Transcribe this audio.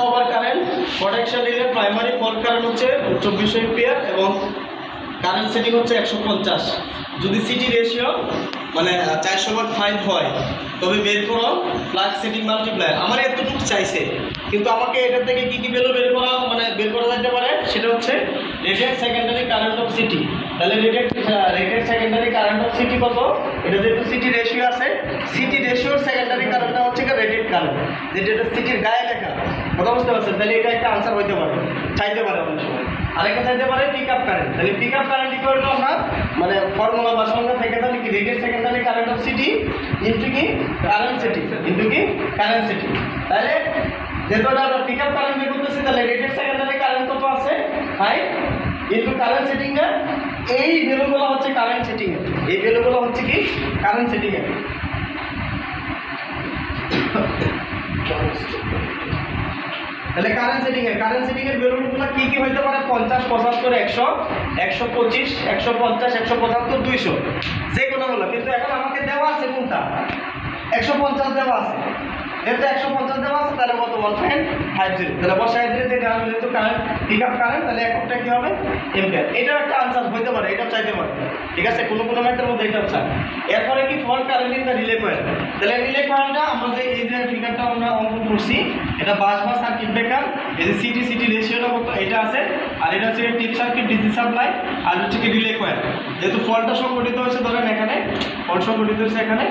Over current protection relay primary fault current হচ্ছে 2400 ampere এবং current setting হচ্ছে 150। যদি সিটি রেশিও মানে 400/5 হয় তবে বের করো প্লাগ সেটিং মাল্টিপ্লায়ার। আমার এতটুকু চাইছে, কিন্তু আমাকে এটার থেকে কী কী ভ্যালু বের করা যেতে পারে সেটা হচ্ছে rated secondary current of CT. তাহলে rated secondary current of CT কত? এটা যেহেতু সিটি রেশিও আছে, সিটি রেশিওর সেকেন্ডারি কারেন্টটা হচ্ছে রেটেড কারেন্ট, যেটা এটা সিটির গায়ে লেখা। কথা বুঝতে পারছেন? তাহলে এটা একটা আনসার হইতে পারে, চাইতে পারে অনেক সময়। আরেকটা চাইতে পারে পিক আপ কারেন্ট। তাহলে পিক আপ কারেন্ট কি করলো আমরা মানে ফর্মুলা বা সংখ্যা থেকে তাহলে কি rated secondary current of city into কি কারেন্ট সেটিং ইন্টু কি কারেন্ট সেটিং। তাহলে যেহেতু আমরা পিক আপ কারেন্ট বের করতেছি, তাহলে রেটেড সেকেন্ডারি কারেন্ট কত আছে 5 ইন্টু কারেন্ট সেটিং এর এই ভ্যালুগুলো হচ্ছে কারেন্ট সেটিং এর, এই ভ্যালুগুলো হচ্ছে কি কারেন্ট সেটিং এর। তাহলে কারেন্ট সেটিং এর ভ্যালুগুলো কি কি হইতে পারে? 50, 75, 100, 125, 150, 175, 200 যে কোনোগুলো। কিন্তু এখন আমাকে দেওয়া আছে কোনটা? 150 দেওয়া আছে। যেহেতু 150 দেওয়া আছে তাহলে কত? 1.50। তাহলে বসায় দিলে যে কারেন্ট যেহেতু কারেন্ট পিক আপ কারেন্ট, তাহলে এককটা কি হবে? এম্পিয়ার। এটাও একটা আনসার হইতে পারে, এটাও চাইতে পারে। ঠিক আছে, কোনো ম্যাথের মধ্যে এটাও চাই। এরপরে কি fault current in the relay coil. তাহলে রিলে কয়েলটা আমরা যে এই যে ফিগারটা আমরা অঙ্কন করছি, এটা বাস বা সার্কিট ব্রেকার। এই যে সিটি রেশিওটা কত এটা আছে, আর এটা হচ্ছে টিপ সার্কিট ডিসি সাপ্লাই, আর হচ্ছে কি রিলে কয়েল। যেহেতু ফল্টটা সংঘটিত হয়েছে ধরেন এখানে, ফল্ট সংঘটিত হয়েছে এখানে,